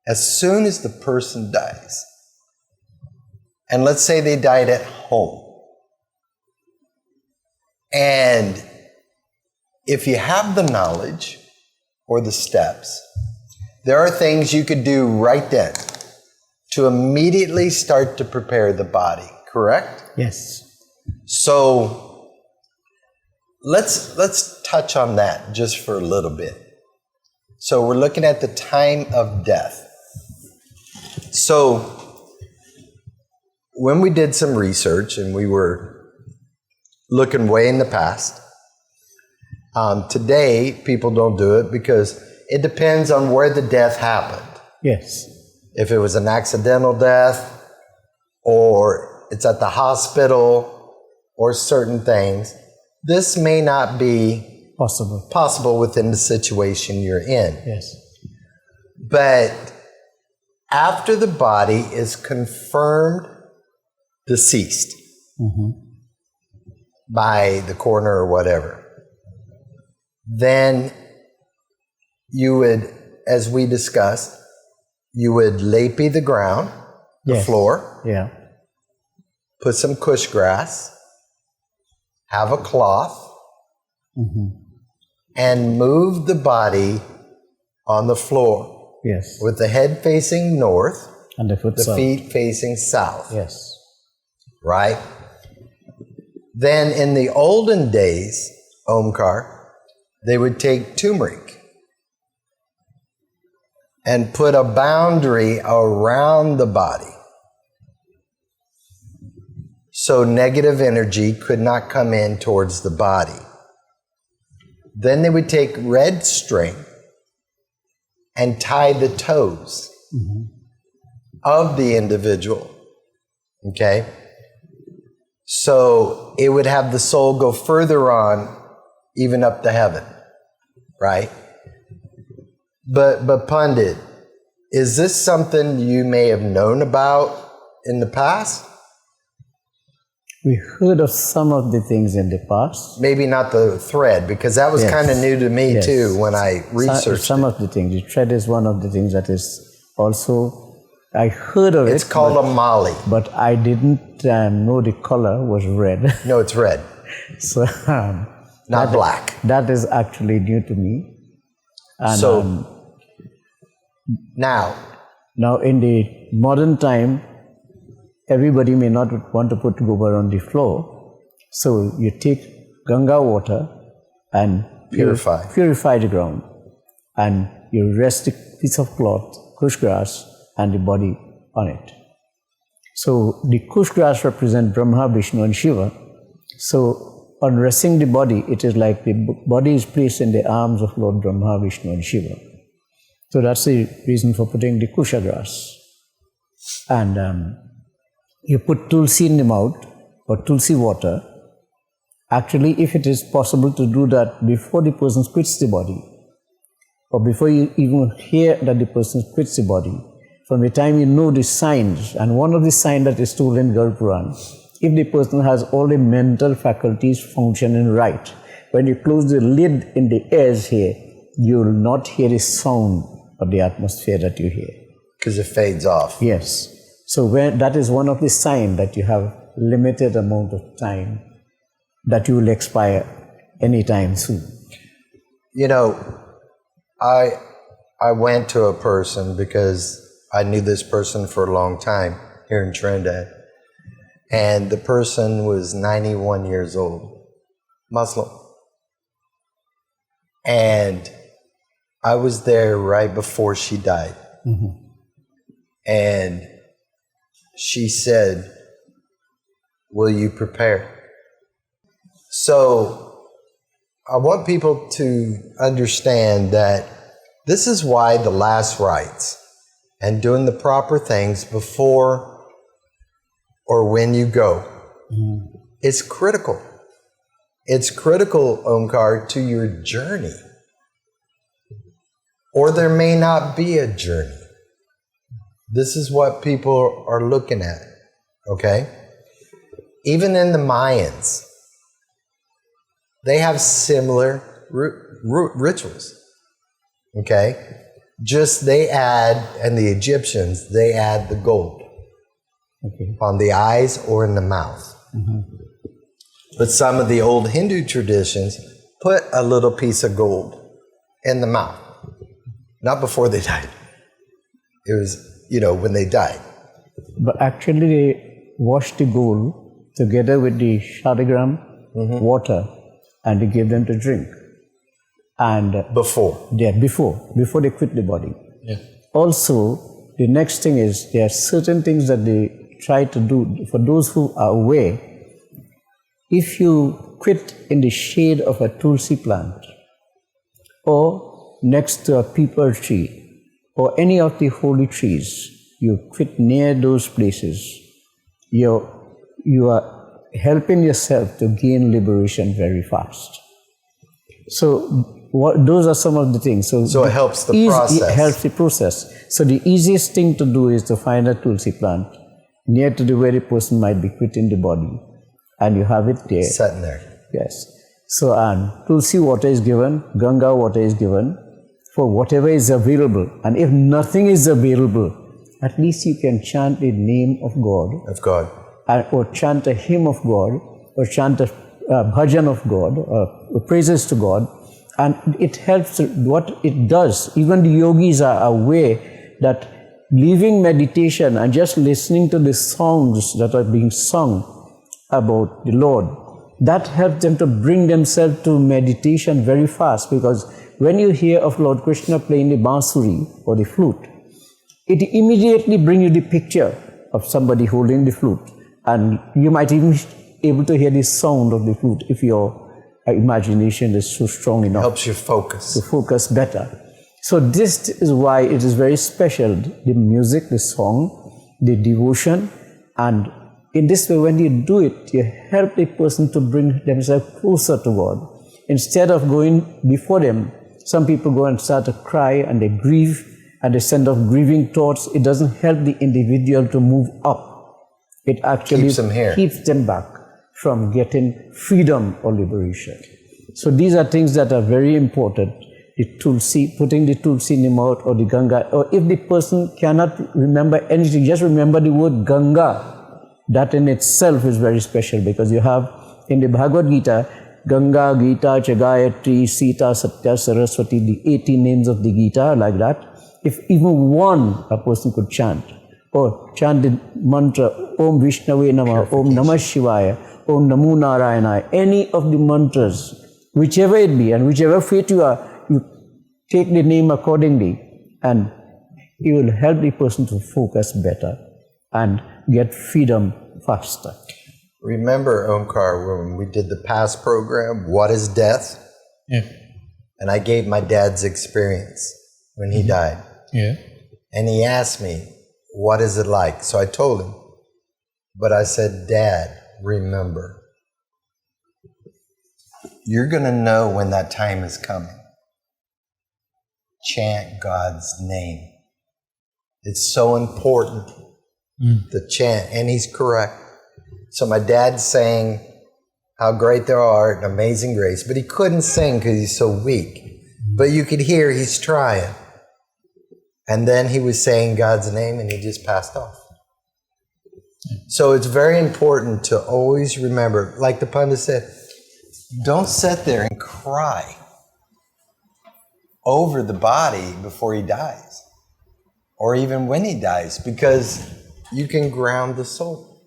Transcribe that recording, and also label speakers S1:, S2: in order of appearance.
S1: as soon as the person dies, and let's say they died at home, and if you have the knowledge or the steps, there are things you could do right then to immediately start to prepare the body, correct?
S2: Yes.
S1: So let's touch on that just for a little bit. So we're looking at the time of death. So when we did some research and we were looking way in the past, today people don't do it because it depends on where the death happened.
S2: Yes.
S1: If it was an accidental death or it's at the hospital or certain things, this may not be possible within the situation you're in.
S2: Yes.
S1: But after the body is confirmed deceased by the coroner or whatever, then you would, as we discussed, you would lapie the ground, the floor, put some kush grass, have a cloth, and move the body on the floor.
S2: Yes.
S1: With the head facing north,
S2: and the
S1: feet facing south.
S2: Yes.
S1: Right? Then in the olden days, Omkar, they would take turmeric and put a boundary around the body so negative energy could not come in towards the body. Then they would take red string and tie the toes of the individual. Okay? So it would have the soul go further on, even up to heaven. Right? But Pandit, is this something you may have known about in the past?
S2: We heard of some of the things in the past.
S1: Maybe not the thread, because that was kind of new to me too when I researched
S2: some of the things. The thread is one of the things that is also, I heard of it.
S1: It's called a mali.
S2: But I didn't know the color was red.
S1: No, it's red.
S2: So
S1: not black.
S2: That is actually new to me. And,
S1: so now
S2: in the modern time, everybody may not want to put gobar on the floor. So you take Ganga water and purify the ground. And you rest a piece of cloth, kush grass, and the body on it. So the kush grass represents Brahma, Vishnu, and Shiva. So on resting the body, it is like the body is placed in the arms of Lord Brahma, Vishnu, and Shiva. So that's the reason for putting the kusha grass. And you put tulsi in the mouth, or tulsi water. Actually, if it is possible to do that before the person quits the body, or before you even hear that the person quits the body, from the time you know the signs, and one of the signs that is told in Garud Puran, if the person has all the mental faculties functioning right, when you close the lid in the ears here, you will not hear the sound of the atmosphere that you hear.
S1: Because it fades off.
S2: Yes. So that is one of the signs that you have limited amount of time, that you will expire anytime soon.
S1: You know, I went to a person because I knew this person for a long time here in Trinidad. And the person was 91 years old, Muslim. And I was there right before she died. And she said, "Will you prepare?" So I want people to understand that this is why the last rites and doing the proper things before or when you go is critical. It's critical, Omkar, to your journey. Or there may not be a journey. This is what people are looking at, okay? Even in the Mayans, they have similar rituals, okay? Just they add, and the Egyptians, they add the gold on the eyes or in the mouth. But some of the old Hindu traditions put a little piece of gold in the mouth. Not before they died. It was, when they died.
S2: But actually they washed the gold together with the shadagram water and they gave them to drink. And
S1: before
S2: they quit the body. Also, the next thing is there are certain things that they try to do for those who are aware. If you quit in the shade of a tulsi plant or next to a peepal tree or any of the holy trees, you quit near those places, you are helping yourself to gain liberation very fast. So those are some of the things.
S1: So it helps the process.
S2: It helps the process. So the easiest thing to do is to find a tulsi plant near to the where the person might be quitting the body, and you have it there.
S1: Sitting there.
S2: Yes. So, and tulsi water is given, Ganga water is given for whatever is available. And if nothing is available, at least you can chant the name of God. Or chant a hymn of God, or chant a bhajan of God, or praises to God. And it helps. What it does, even the yogis are aware that leaving meditation and just listening to the songs that are being sung about the Lord, that helps them to bring themselves to meditation very fast, because when you hear of Lord Krishna playing the bansuri or the flute, it immediately brings you the picture of somebody holding the flute, and you might even be able to hear the sound of the flute if your imagination is so strong enough.
S1: Helps you focus.
S2: To focus better. So this is why it is very special, the music, the song, the devotion, and in this way, when you do it, you help the person to bring themselves closer to God. Instead of going before them, some people go and start to cry and they grieve and they send off grieving thoughts. It doesn't help the individual to move up. It actually keeps them back from getting freedom or liberation. So these are things that are very important. The tulsi, putting the tulsi in the mouth or the Ganga, or if the person cannot remember anything, just remember the word Ganga. That in itself is very special, because you have in the Bhagavad Gita, Ganga, Gita, Chagayatri, Sita, Satya, Saraswati, the 80 names of the Gita, like that. If even one a person could chant, or chant the mantra, Om Vishnave Namah, Om Namah Shivaya, Om Namo Narayana, any of the mantras, whichever it be, and whichever faith you are, you take the name accordingly, and it will help the person to focus better and get freedom faster.
S1: Remember, Omkar, when we did the past program, What is Death?
S3: Yeah.
S1: And I gave my dad's experience when he died.
S3: Yeah.
S1: And he asked me, what is it like? So I told him. But I said, Dad, remember, you're going to know when that time is coming. Chant God's name. It's so important to chant, and he's correct. So my dad's saying how great thou art, an amazing grace, but he couldn't sing because he's so weak. But you could hear he's trying. And then he was saying God's name, and he just passed off. So it's very important to always remember, like the pundit said, don't sit there and cry over the body before he dies, or even when he dies, because you can ground the soul.